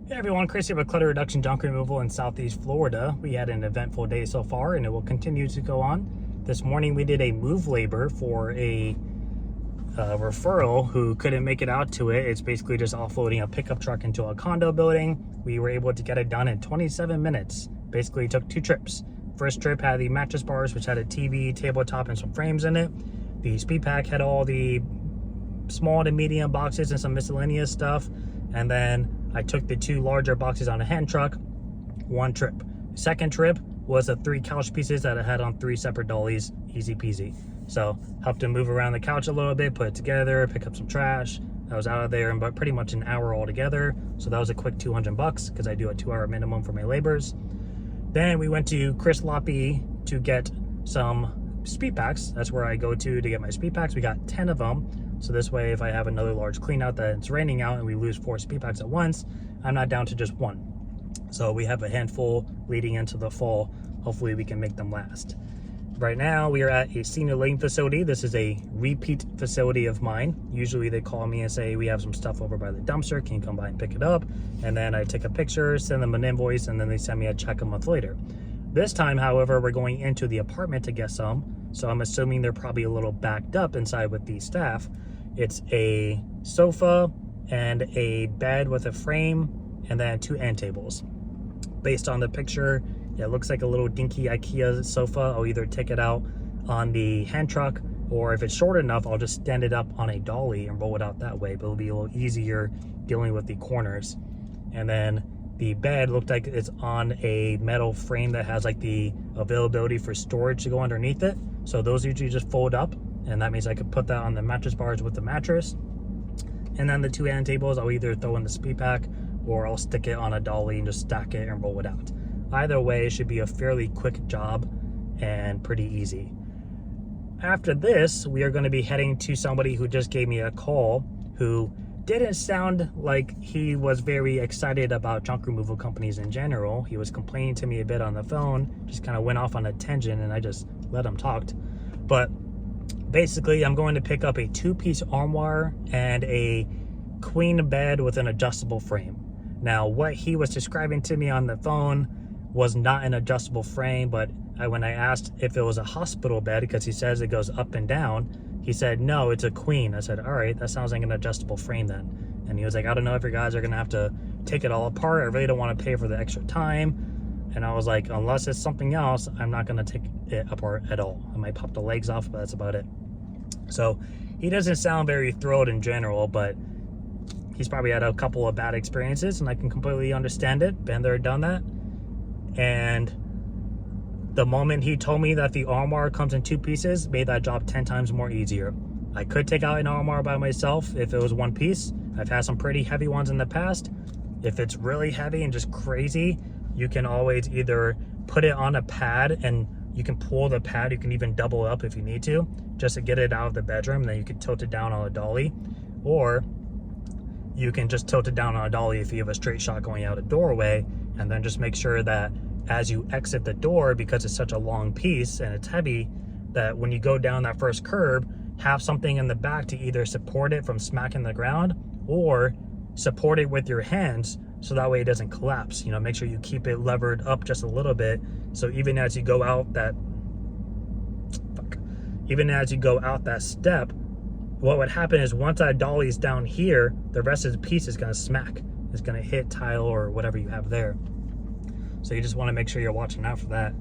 Hey everyone, Chris here with Clutter Reduction Junk Removal in Southeast Florida. We had an eventful day so far and it will continue to go on. This morning we did a move labor for a referral who couldn't make it out to it. It's basically just offloading a pickup truck into a condo building. We were able to get it done in 27 minutes. Basically took 2 trips. First trip had the mattress bars, which had a TV, tabletop, and some frames in it. The speed pack had all the small to medium boxes and some miscellaneous stuff. And then I took the 2 larger boxes on a hand truck, 1 trip. Second trip was the 3 couch pieces that I had on 3 separate dollies, easy peasy. So helped him move around the couch a little bit, put it together, pick up some trash. I was out of there in about pretty much an hour altogether. So that was a quick $200 because I do a 2-hour minimum for my labors. Then we went to Chris Loppy to get some speed packs. That's where I go to get my speed packs. We got 10 of them. So this way, if I have another large clean out that it's raining out and we lose 4 speed packs at once, I'm not down to just 1. So we have a handful leading into the fall. Hopefully we can make them last. Right now we are at a senior living facility. This is a repeat facility of mine. Usually they call me and say, we have some stuff over by the dumpster. Can you come by and pick it up? And then I take a picture, send them an invoice, and then they send me a check a month later. This time, however, we're going into the apartment to get some. So I'm assuming they're probably a little backed up inside with the staff. It's a sofa and a bed with a frame and then 2 end tables. Based on the picture, it looks like a little dinky IKEA sofa. I'll either take it out on the hand truck, or if it's short enough, I'll just stand it up on a dolly and roll it out that way, but it'll be a little easier dealing with the corners. And then the bed looked like it's on a metal frame that has like the availability for storage to go underneath it. So those usually just fold up, and that means I could put that on the mattress bars with the mattress. And then the 2 end tables, I'll either throw in the speed pack or I'll stick it on a dolly and just stack it and roll it out. Either way, it should be a fairly quick job and pretty easy. After this, we are going to be heading to somebody who just gave me a call who didn't sound like he was very excited about junk removal companies in general. He was complaining to me a bit on the phone, just kind of went off on a tangent and I just let him talk. But basically, I'm going to pick up a 2-piece armoire and a queen bed with an adjustable frame. Now, what he was describing to me on the phone was not an adjustable frame, but when I asked if it was a hospital bed, because he says it goes up and down, he said, no, it's a queen. I said, all right, that sounds like an adjustable frame then. And he was like, I don't know if you guys are gonna have to take it all apart. I really don't want to pay for the extra time. And I was like, unless it's something else, I'm not gonna take it apart at all. I might pop the legs off, but that's about it. So he doesn't sound very thrilled in general, but he's probably had a couple of bad experiences and I can completely understand it. Been there, done that. And the moment he told me that the armoire comes in 2 pieces, made that job 10 times more easier. I could take out an armoire by myself if it was 1 piece. I've had some pretty heavy ones in the past. If it's really heavy and just crazy, you can always either put it on a pad and you can pull the pad. You can even double up if you need to, just to get it out of the bedroom. Then you can tilt it down on a dolly, or you can just tilt it down on a dolly if you have a straight shot going out a doorway, and then just make sure that as you exit the door, because it's such a long piece and it's heavy, that when you go down that first curb, have something in the back to either support it from smacking the ground or support it with your hands so that way it doesn't collapse. You know, make sure you keep it levered up just a little bit, so even as you go out that step, what would happen is once that dolly's down here, the rest of the piece is gonna smack. It's gonna hit tile or whatever you have there. So you just wanna make sure you're watching out for that.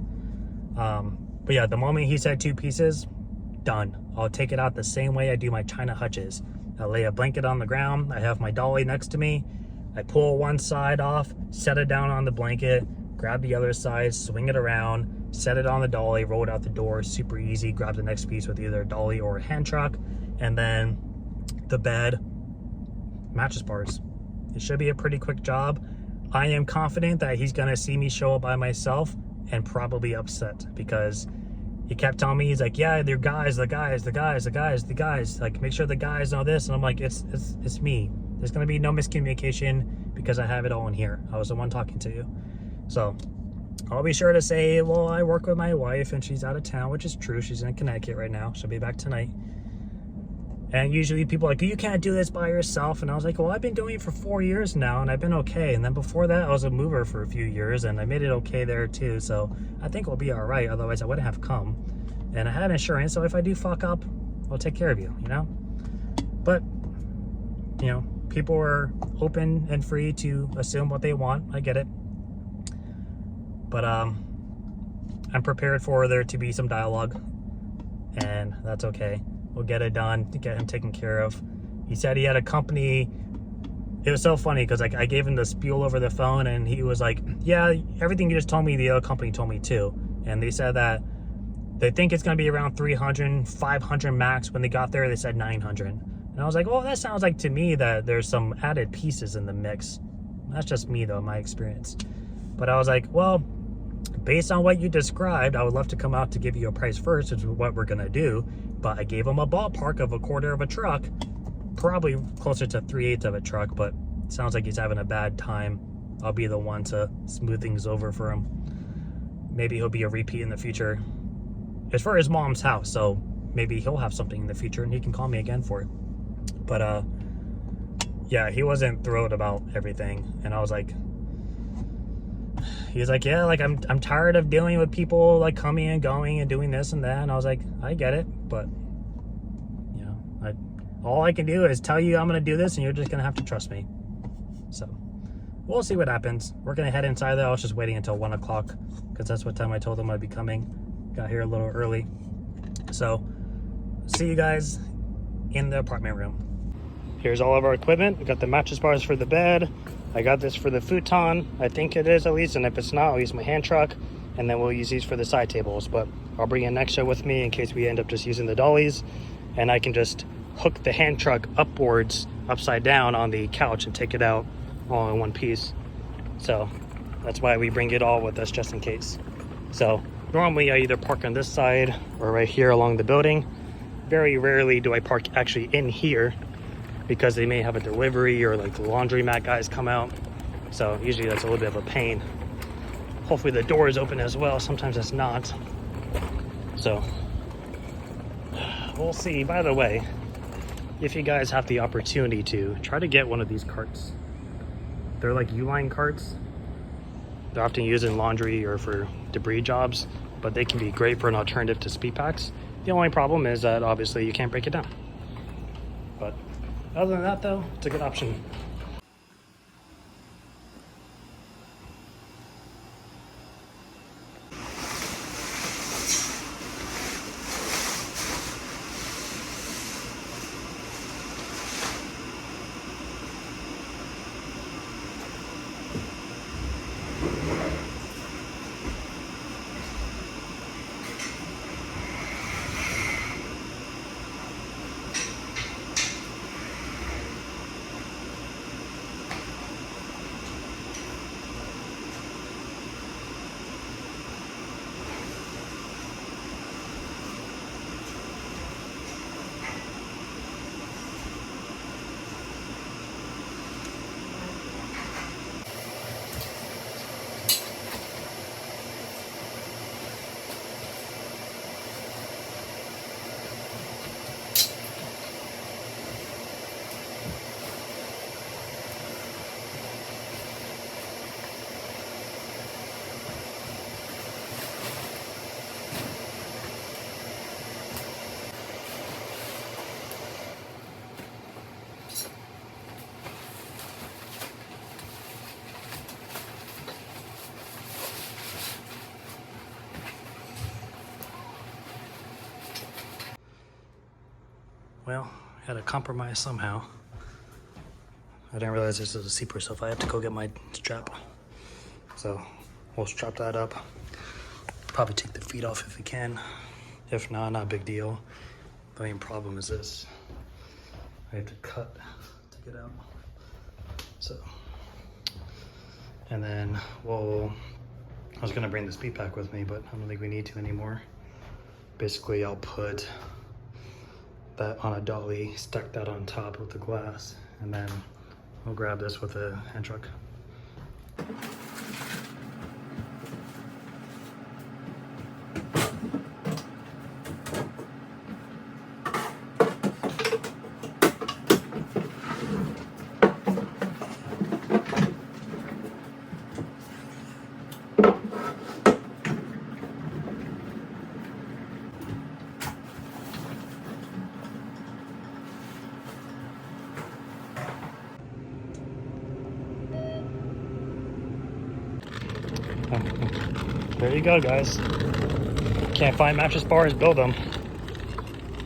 But yeah, the moment he said 2 pieces, done. I'll take it out the same way I do my China hutches. I lay a blanket on the ground, I have my dolly next to me, I pull one side off, set it down on the blanket, grab the other side, swing it around, set it on the dolly, roll it out the door, super easy, grab the next piece with either a dolly or a hand truck, and then the bed, mattress bars. It should be a pretty quick job. I am confident that he's gonna see me show up by myself and probably upset, because he kept telling me, he's like, yeah, they're guys, the guys, like make sure the guys know this. And I'm like, it's me. There's gonna be no miscommunication because I have it all in here. I was the one talking to you. So I'll be sure to say, well, I work with my wife and she's out of town, which is true. She's in Connecticut right now. She'll be back tonight. And usually people are like, you can't do this by yourself. And I was like, well, I've been doing it for 4 years now and I've been okay. And then before that, I was a mover for a few years and I made it okay there too. So I think we'll be all right. Otherwise I wouldn't have come. And I had insurance. So if I do fuck up, I'll take care of you, you know? But, you know, people are open and free to assume what they want. I get it. But I'm prepared for there to be some dialogue and that's okay. We'll get it done to get him taken care of. He said he had a company. It was so funny because like I gave him the spiel over the phone and he was like, yeah, everything you just told me, the other company told me too. And they said that they think it's going to be around 300, 500 max. When they got there, they said 900. And I was like, well, that sounds like to me that there's some added pieces in the mix. That's just me though, my experience. But I was like, well, based on what you described, I would love to come out to give you a price first, which is what we're going to do. But I gave him a ballpark of a quarter of a truck, probably closer to 3/8 of a truck, but it sounds like he's having a bad time. I'll be the one to smooth things over for him. Maybe he'll be a repeat in the future. It's for his mom's house, so maybe he'll have something in the future and he can call me again for it. But yeah, he wasn't thrilled about everything. And I was like, he was like, yeah, like I'm tired of dealing with people like coming and going and doing this and that. And I was like, I get it, but you know, all I can do is tell you I'm gonna do this and you're just gonna have to trust me. So we'll see what happens. We're gonna head inside there. I was just waiting until 1 o'clock because that's what time I told them I'd be coming. Got here a little early. So see you guys in the apartment room. Here's all of our equipment. We got the mattress bars for the bed. I got this for the futon. I think it is at least, and if it's not, I'll use my hand truck, and then we'll use these for the side tables. But I'll bring an extra with me in case we end up just using the dollies, and I can just hook the hand truck upwards, upside down on the couch and take it out all in one piece. So that's why we bring it all with us just in case. So normally I either park on this side or right here along the building. Very rarely do I park actually in here because they may have a delivery or like the laundromat guys come out. So usually that's a little bit of a pain. Hopefully the door is open as well. Sometimes it's not. So we'll see. By the way, if you guys have the opportunity to, try to get one of these carts. They're like Uline carts. They're often used in laundry or for debris jobs, but they can be great for an alternative to speed packs. The only problem is that obviously you can't break it down. But other than that though, it's a good option. Well, had to compromise somehow. I didn't realize this was a zipper, so if I have to go get my strap. So we'll strap that up. Probably take the feet off if we can. If not, not a big deal. The main problem is this. I have to cut to get out. So, and then I was gonna bring the speed pack with me, but I don't think we need to anymore. Basically, I'll put that on a dolly, stack that on top with the glass, and then I'll grab this with a hand truck. There you go, guys. Can't find mattress bars, build them.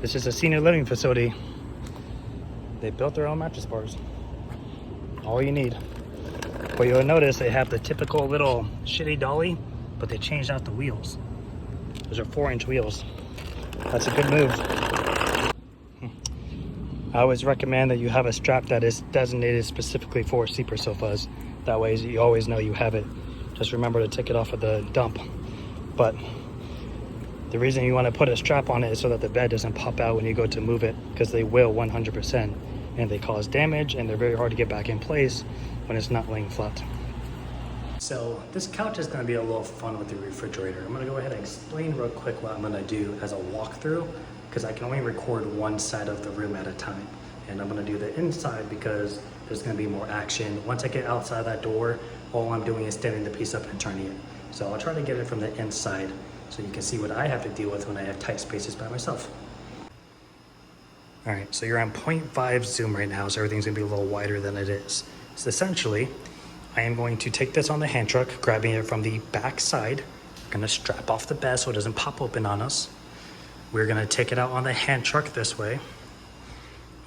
This is a senior living facility. They built their own mattress bars. All you need. But you'll notice they have the typical little shitty dolly, but they changed out the wheels. Those are 4-inch wheels. That's a good move. I always recommend that you have a strap that is designated specifically for sleeper sofas. That way you always know you have it. Just remember to take it off at the dump. But the reason you want to put a strap on it is so that the bed doesn't pop out when you go to move it, because they will 100%. And they cause damage, and they're very hard to get back in place when it's not laying flat. So this couch is going to be a little fun with the refrigerator. I'm going to go ahead and explain real quick what I'm going to do as a walkthrough, because I can only record one side of the room at a time. And I'm going to do the inside because there's going to be more action. Once I get outside that door, all I'm doing is standing the piece up and turning it. So I'll try to get it from the inside so you can see what I have to deal with when I have tight spaces by myself. All right, so you're on 0.5 zoom right now, so everything's gonna be a little wider than it is. So essentially, I am going to take this on the hand truck, grabbing it from the back side. I'm gonna strap off the bed so it doesn't pop open on us. We're gonna take it out on the hand truck this way.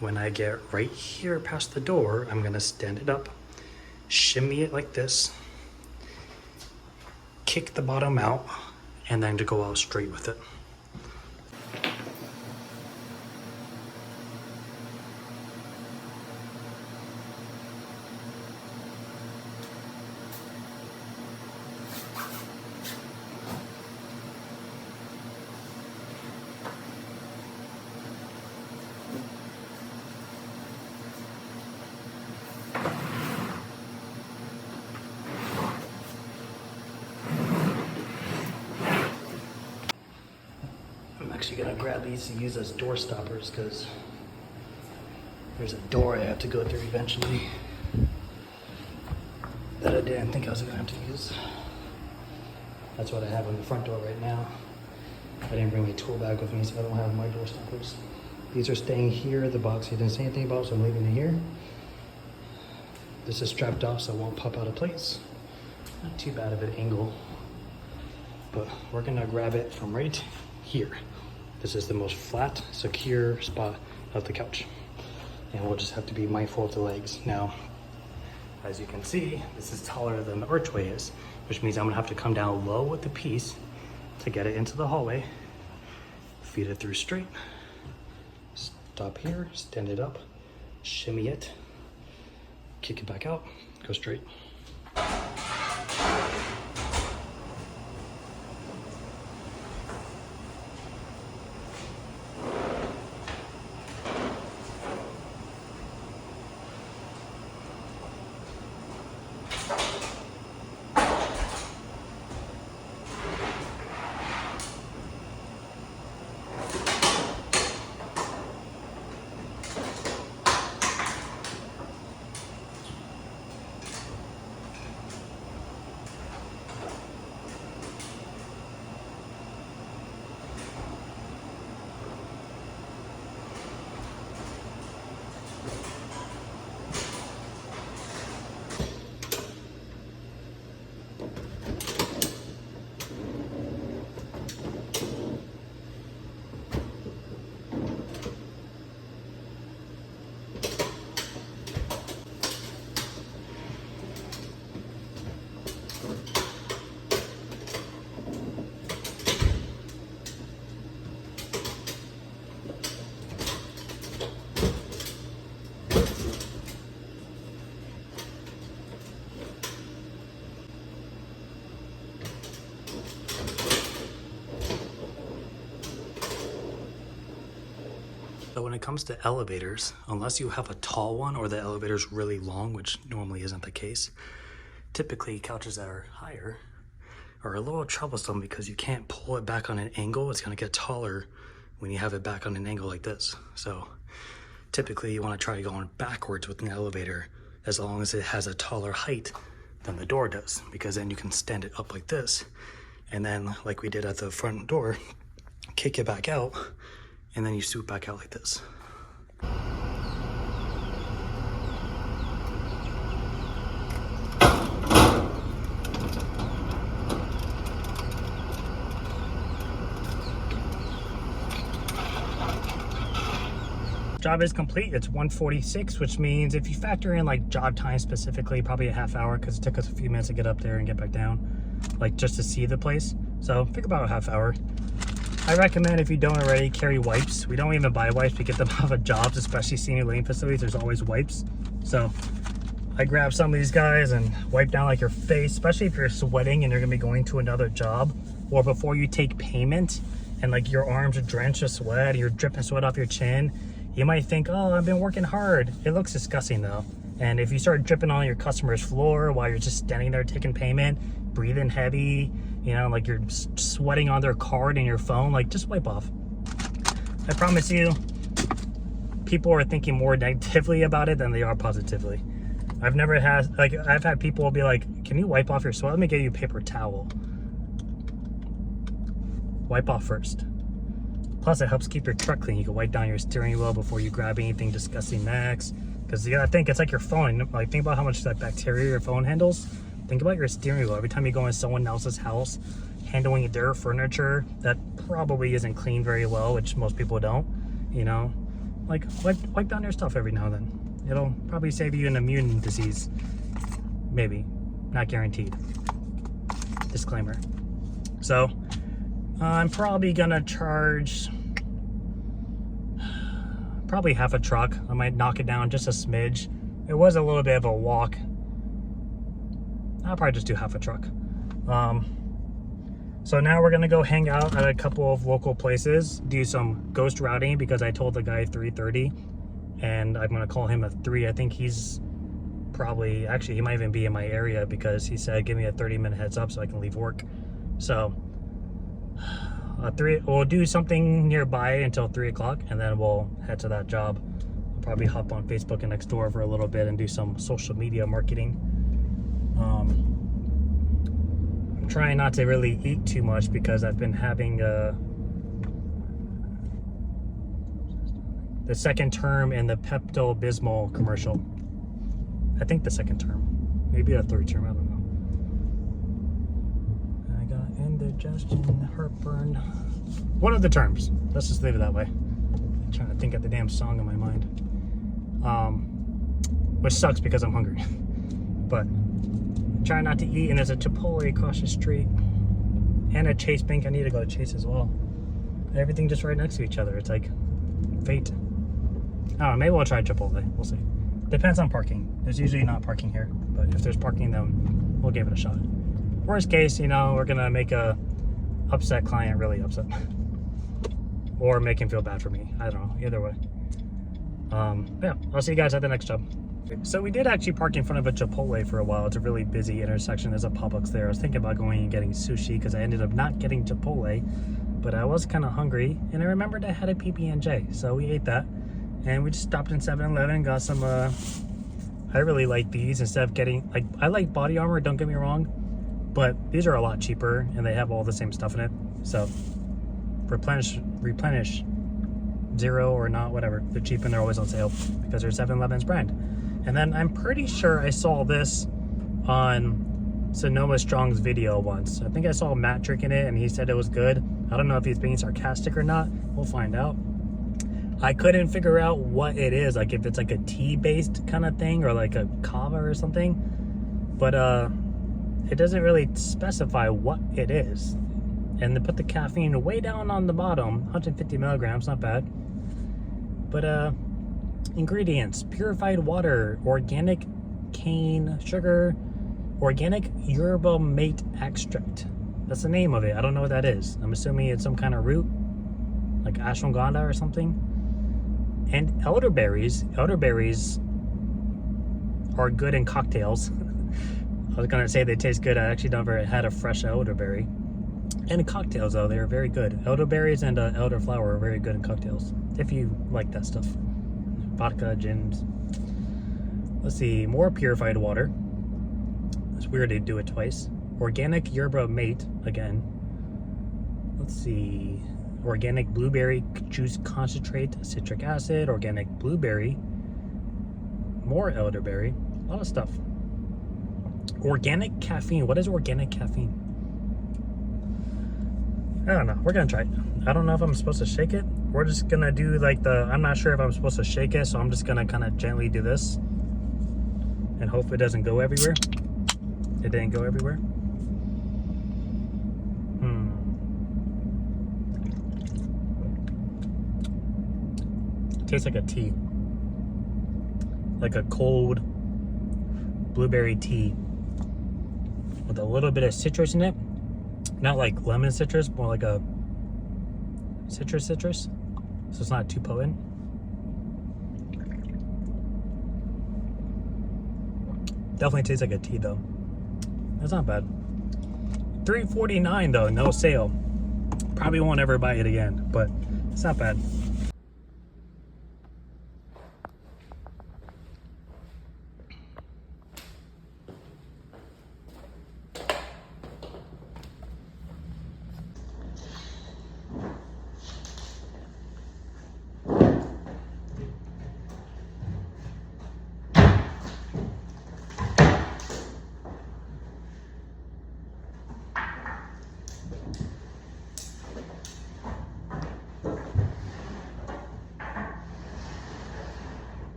When I get right here past the door, I'm gonna stand it up, shimmy it like this, kick the bottom out, and then to go out straight with it. I'm actually gonna grab these to use as door stoppers because there's a door I have to go through eventually that I didn't think I was gonna have to use. That's what I have on the front door right now. I didn't bring my tool bag with me, so I don't have my door stoppers. These are staying here in the box. He didn't say anything about, so I'm leaving it here. This is strapped off so it won't pop out of place. Not too bad of an angle, but we're gonna grab it from right here. This is the most flat, secure spot of the couch. And we'll just have to be mindful of the legs. Now, as you can see, this is taller than the archway is, which means I'm gonna have to come down low with the piece to get it into the hallway, feed it through straight, stop here, stand it up, shimmy it, kick it back out, go straight. So when it comes to elevators, unless you have a tall one or the elevator's really long, which normally isn't the case, typically couches that are higher are a little troublesome because you can't pull it back on an angle. It's gonna get taller when you have it back on an angle like this. So typically you wanna try going backwards with an elevator as long as it has a taller height than the door does, because then you can stand it up like this. And then like we did at the front door, kick it back out, and then you swoop back out like this. job is complete. It's 1:46, which means if you factor in like job time specifically, probably a half hour, because it took us a few minutes to get up there and get back down, like just to see the place. So think about a half hour. I recommend, if you don't already, carry wipes. We don't even buy wipes. We get them off of jobs, especially senior living facilities. There's always wipes. So I grab some of these guys and wipe down like your face, especially if you're sweating and you're gonna be going to another job, or before you take payment and like your arms are drenched with sweat, you're dripping sweat off your chin. You might think, oh, I've been working hard. It looks disgusting though. And if you start dripping on your customer's floor while you're just standing there taking payment, breathing heavy, you know, like you're sweating on their card and your phone, like just wipe off. I promise you, people are thinking more negatively about it than they are positively. I've had people be like, can you wipe off your sweat? Let me get you a paper towel. Wipe off first. Plus, it helps keep your truck clean. You can wipe down your steering wheel before you grab anything disgusting next. Because you gotta think, it's like your phone. Like, think about how much that bacteria your phone handles. Think about your steering wheel. Every time you go in someone else's house, handling their furniture that probably isn't cleaned very well, which most people don't, you know, like wipe down your stuff every now and then. It'll probably save you an immune disease. Maybe, not guaranteed. Disclaimer. So I'm probably gonna charge probably half a truck. I might knock it down just a smidge. It was a little bit of a walk. I'll probably just do half a truck. So now we're gonna go hang out at a couple of local places, do some ghost routing, because I told the guy 3:30, and I'm gonna call him at 3. I think he's probably, actually he might even be in my area, because he said give me a 30-minute heads up so I can leave work. So we'll do something nearby until 3 o'clock, and then we'll head to that job. I'll probably hop on Facebook and Nextdoor for a little bit and do some social media marketing. I'm trying not to really eat too much because I've been having the second term in the Pepto-Bismol commercial. I think the second term, maybe the third term, I don't know. I got indigestion, heartburn. One of the terms. Let's just leave it that way. I'm trying to think of the damn song in my mind. Which sucks because I'm hungry. But I'm trying not to eat, and there's a Chipotle across the street and a Chase Bank. I need to go to Chase as well. Everything just right next to each other. It's like fate. I don't know, maybe we'll try Chipotle. We'll see. Depends on parking. There's usually not parking here, but if there's parking, then we'll give it a shot. Worst case, you know, we're gonna make a upset client really upset. Or make him feel bad for me. I don't know, either way. Yeah, I'll see you guys at the next job. So we did actually park in front of a Chipotle for a while. It's a really busy intersection. There's a Publix there. I was thinking about going and getting sushi because I ended up not getting Chipotle, but I was kind of hungry, and I remembered I had a PB&J, so we ate that. And we just stopped in 7-Eleven and got some, I really like these instead of getting, like, I like Body Armor, don't get me wrong, but these are a lot cheaper and they have all the same stuff in it. So replenish, zero or not, whatever. They're cheap and they're always on sale because they're 7-Eleven's brand. And then I'm pretty sure I saw this on Sonoma Strong's video once. I think I saw Matt drinking it and he said it was good. I don't know if he's being sarcastic or not. We'll find out. I couldn't figure out what it is, like if it's like a tea-based kind of thing or like a kava or something. But it doesn't really specify what it is. And they put the caffeine way down on the bottom, 150 milligrams, not bad. But ingredients: purified water, organic cane sugar, organic yerba mate extract. That's the name of it. I don't know what that is. I'm assuming it's some kind of root, like ashwagandha or something. And elderberries. Elderberries are good in cocktails. I was gonna say they taste good. I actually never had a fresh elderberry. And in cocktails, though, they are very good. Elderberries and elderflower are very good in cocktails, if you like that stuff. Vodka, gins. Let's see, more purified water. It's weird they do it twice. Organic yerba mate, again. Let's see. Organic blueberry juice concentrate, citric acid, organic blueberry, more elderberry, a lot of stuff. Organic caffeine. What is organic caffeine? I don't know. We're gonna try it. I don't know if I'm supposed to shake it we're just gonna do like I'm not sure if I'm supposed to shake it, so I'm just gonna kind of gently do this and hope it doesn't go everywhere. It didn't go everywhere. Tastes like a tea, like a cold blueberry tea with a little bit of citrus in it. Not like lemon citrus, more like a citrus, so it's not too potent. Definitely tastes like a tea though. That's not bad. $3.49 though, no sale. Probably won't ever buy it again, but it's not bad.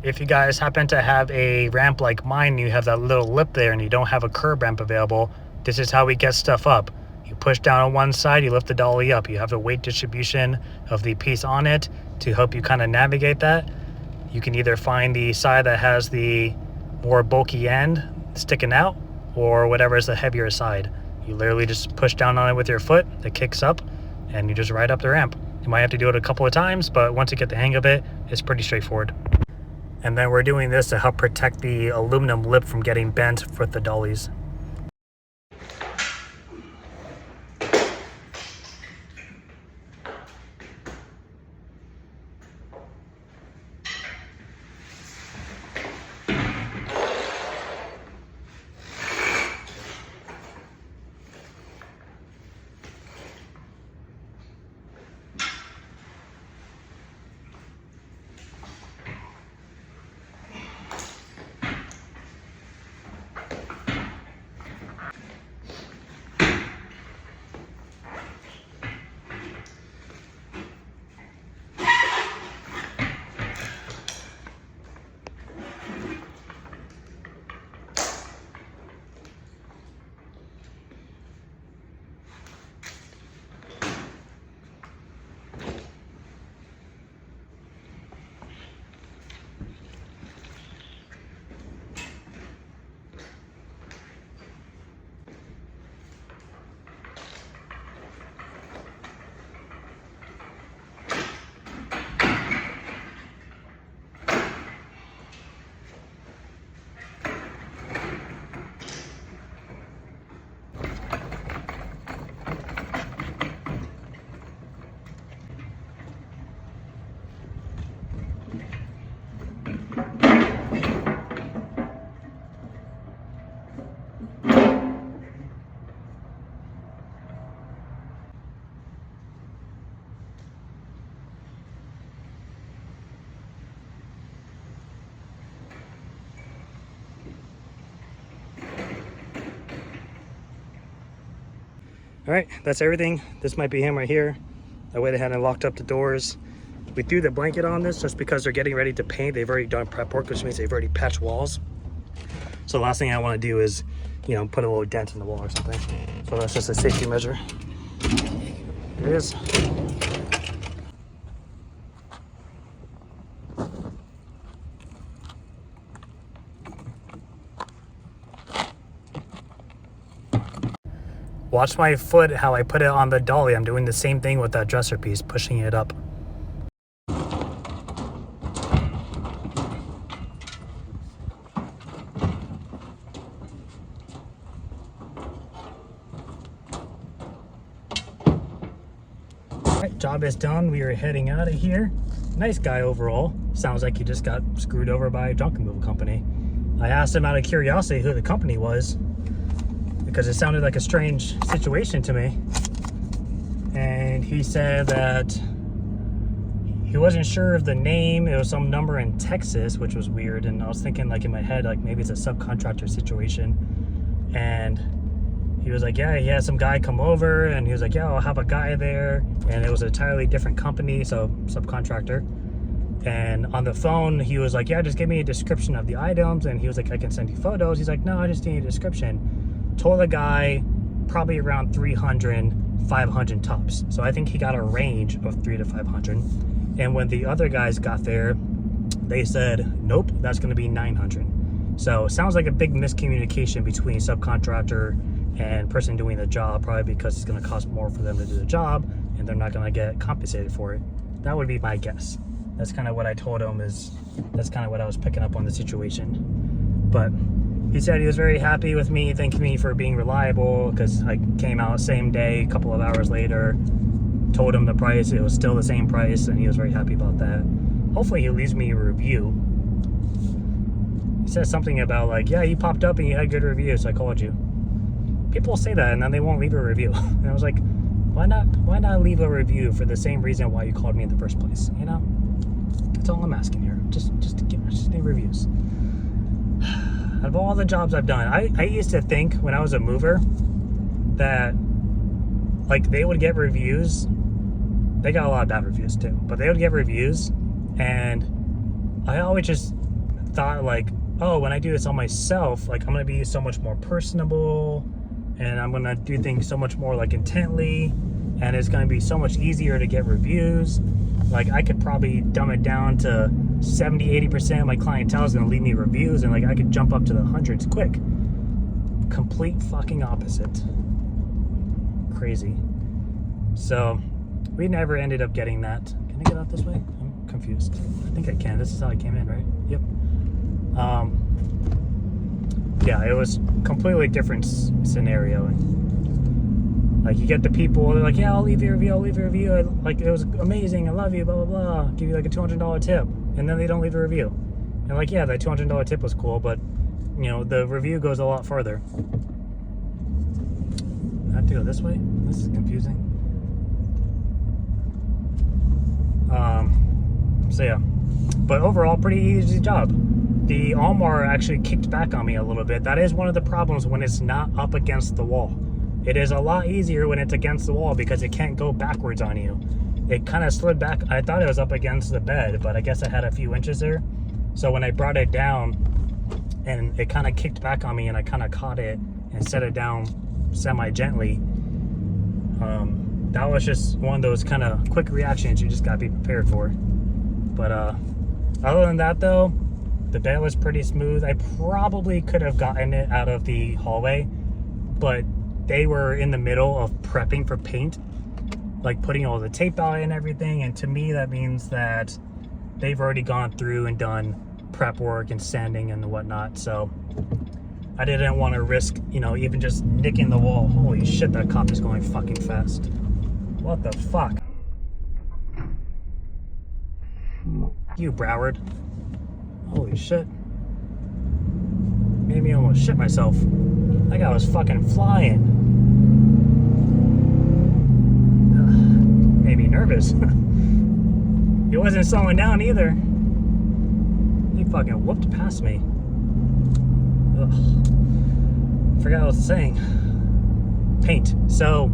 If you guys happen to have a ramp like mine, you have that little lip there and you don't have a curb ramp available, this is how we get stuff up. You push down on one side, you lift the dolly up. You have the weight distribution of the piece on it to help you kind of navigate that. You can either find the side that has the more bulky end sticking out or whatever is the heavier side. You literally just push down on it with your foot, it kicks up, and you just ride up the ramp. You might have to do it a couple of times, but once you get the hang of it, it's pretty straightforward. And then we're doing this to help protect the aluminum lip from getting bent with the dollies. All right, that's everything. This might be him right here. I went ahead and locked up the doors. We threw the blanket on this just because they're getting ready to paint. They've already done prep work, which means they've already patched walls. So the last thing I want to do is, you know, put a little dent in the wall or something. So that's just a safety measure. Here it is. Watch my foot, how I put it on the dolly. I'm doing the same thing with that dresser piece, pushing it up. Alright, job is done. We are heading out of here. Nice guy overall. Sounds like he just got screwed over by a junk removal company. I asked him out of curiosity who the company was, because it sounded like a strange situation to me. And he said that he wasn't sure of the name. It was some number in Texas, which was weird. And I was thinking, like, in my head, like maybe it's a subcontractor situation. And he was like, yeah, he had some guy come over, and he was like, yeah, I'll have a guy there. And it was an entirely different company, so subcontractor. And on the phone, he was like, yeah, just give me a description of the items. And he was like, I can send you photos. He's like, no, I just need a description. Told the guy probably around 300, 500 tops. So I think he got a range of 300 to 500. And when the other guys got there, they said, nope, that's going to be 900. So it sounds like a big miscommunication between subcontractor and person doing the job, probably because it's going to cost more for them to do the job and they're not going to get compensated for it. That would be my guess. That's kind of what I told him, is that's kind of what I was picking up on the situation. But he said he was very happy with me, thanking me for being reliable, because I came out same day, a couple of hours later, told him the price, it was still the same price, and he was very happy about that. Hopefully he leaves me a review. He said something about like, yeah, you popped up and you had good reviews, so I called you. People say that and then they won't leave a review. And I was like, why not leave a review for the same reason why you called me in the first place, you know? That's all I'm asking here. Just need reviews. Out of all the jobs I've done, I used to think when I was a mover that like they would get reviews. They got a lot of bad reviews too, but they would get reviews, and I always just thought like, oh, when I do this on myself, like I'm gonna be so much more personable, and I'm gonna do things so much more like intently, and it's gonna be so much easier to get reviews. Like I could probably dumb it down to 70-80% of my clientele is gonna leave me reviews, and like I could jump up to the hundreds quick. Complete fucking opposite. Crazy. So we never ended up getting that. Can I get out this way? I'm confused. I think I can. This is how I came in, right? Yep. Yeah, it was completely different scenario. Like you get the people, they're like, yeah, I'll leave you a review, like it was amazing, I love you, blah, blah, blah. Give you like a $200 tip. And then they don't leave a review. And like, yeah, that $200 tip was cool, but you know, the review goes a lot further. I have to go this way? This is confusing. So yeah, but overall, pretty easy job. The Almar actually kicked back on me a little bit. That is one of the problems when it's not up against the wall. It is a lot easier when it's against the wall because it can't go backwards on you. It kind of slid back. I thought it was up against the bed, but I guess I had a few inches there. So when I brought it down, and it kind of kicked back on me, and I kind of caught it and set it down semi-gently. That was just one of those kind of quick reactions you just got to be prepared for. But other than that though, the bed was pretty smooth. I probably could have gotten it out of the hallway, but they were in the middle of prepping for paint, like putting all the tape out and everything. And to me, that means that they've already gone through and done prep work and sanding and whatnot. So I didn't want to risk, you know, even just nicking the wall. Holy shit, that cop is going fucking fast. What the fuck? You, Broward. Holy shit. Made me almost shit myself. That guy was fucking flying. Made me nervous. He wasn't slowing down either. He fucking whooped past me. Ugh. Forgot what I was saying. Paint. So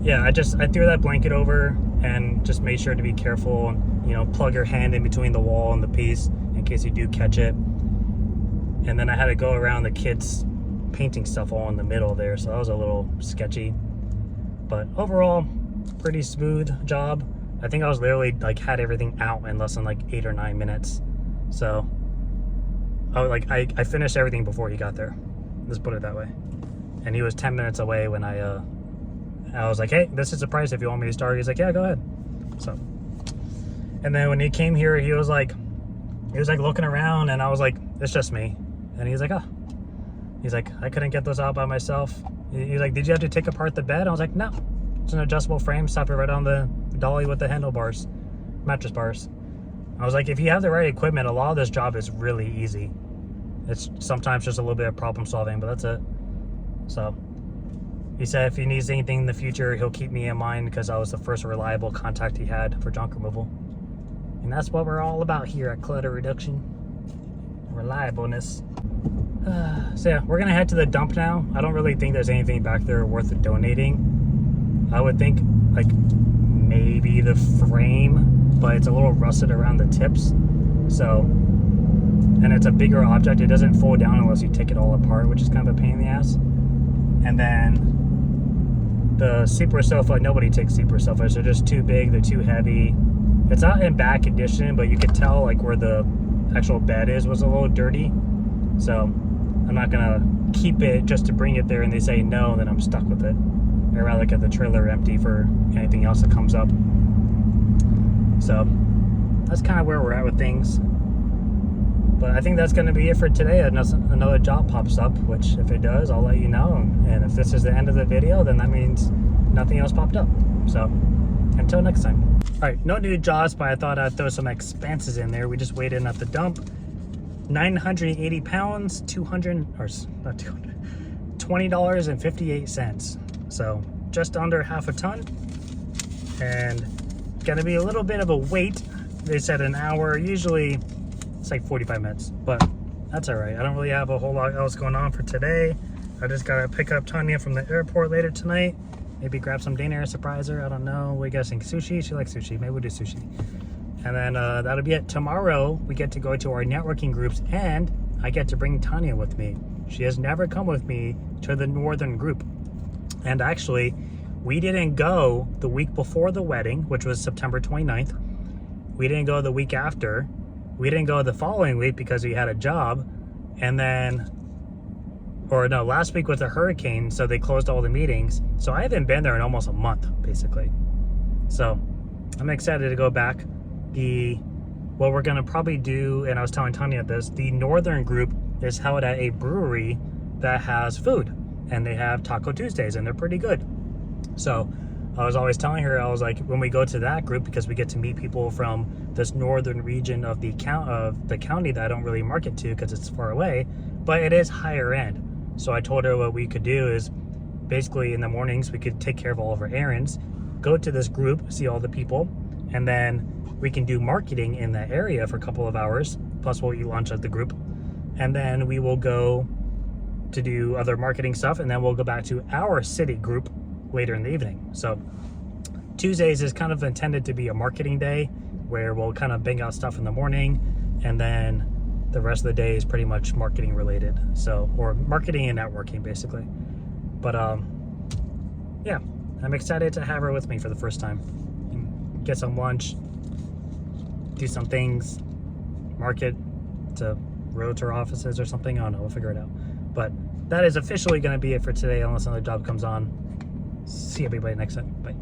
yeah, I threw that blanket over and just made sure to be careful and, you know, plug your hand in between the wall and the piece in case you do catch it. And then I had to go around the kids painting stuff all in the middle there, so that was a little sketchy. But overall, pretty smooth job. I think I was literally like had everything out in less than like 8 or 9 minutes. So I finished everything before he got there. Let's put it that way. And he was 10 minutes away when I was like, hey, this is the price if you want me to start. He's like, yeah, go ahead. So, and then when he came here, he was like looking around, and I was like, it's just me. And he's like, oh. He's like, I couldn't get those out by myself. He's like, did you have to take apart the bed? I was like, no. It's an adjustable frame. Stop it right on the dolly with the handlebars, mattress bars. I was like, if you have the right equipment, a lot of this job is really easy. It's sometimes just a little bit of problem solving, but that's it. So he said if he needs anything in the future, he'll keep me in mind because I was the first reliable contact he had for junk removal. And that's what we're all about here at Clutter Reduction. Reliableness. So yeah, we're gonna head to the dump now. I don't really think there's anything back there worth donating. I would think like maybe the frame, but it's a little rusted around the tips. So, and it's a bigger object. It doesn't fold down unless you take it all apart, which is kind of a pain in the ass. And then the sleeper sofa, nobody takes sleeper sofas. They're just too big, they're too heavy. It's not in bad condition, but you could tell like where the actual bed was a little dirty. So I'm not gonna keep it just to bring it there and they say no, then I'm stuck with it. I'd rather get the trailer empty for anything else that comes up. So that's kind of where we're at with things. But I think that's going to be it for today. Unless another job pops up, which if it does, I'll let you know. And if this is the end of the video, then that means nothing else popped up. So until next time. All right, no new jobs, but I thought I'd throw some expenses in there. We just weighed in at the dump. 980 pounds, $20.58. So just under half a ton. And gonna be a little bit of a wait. They said an hour. Usually it's like 45 minutes, but that's all right. I don't really have a whole lot else going on for today. I just gotta pick up Tanya from the airport later tonight. Maybe grab some dinner, surprise her. I don't know. What are you guys think? Sushi? She likes sushi. Maybe we'll do sushi. And then that'll be it. Tomorrow, we get to go to our networking groups, and I get to bring Tanya with me. She has never come with me to the northern group. And actually, we didn't go the week before the wedding, which was September 29th. We didn't go the week after. We didn't go the following week because we had a job. And then, or no, last week was a hurricane, so they closed all the meetings. So I haven't been there in almost a month, basically. So I'm excited to go back. What we're gonna probably do, and I was telling Tanya this, the northern group is held at a brewery that has food, and they have Taco Tuesdays, and they're pretty good. So I was always telling her, I was like, when we go to that group, because we get to meet people from this northern region of the county that I don't really market to because it's far away, but it is higher end. So I told her what we could do is basically in the mornings we could take care of all of our errands, go to this group, see all the people, and then we can do marketing in that area for a couple of hours, plus we'll eat lunch at the group. And then we will go to do other marketing stuff, and then we'll go back to our city group later in the evening. So Tuesdays is kind of intended to be a marketing day where we'll kind of bang out stuff in the morning, and then the rest of the day is pretty much marketing related. So, or marketing and networking basically. But yeah, I'm excited to have her with me for the first time. Get some lunch, do some things, market to realtor offices or something. I don't know, we'll figure it out. But that is officially going to be it for today unless another job comes on. See everybody next time. Bye.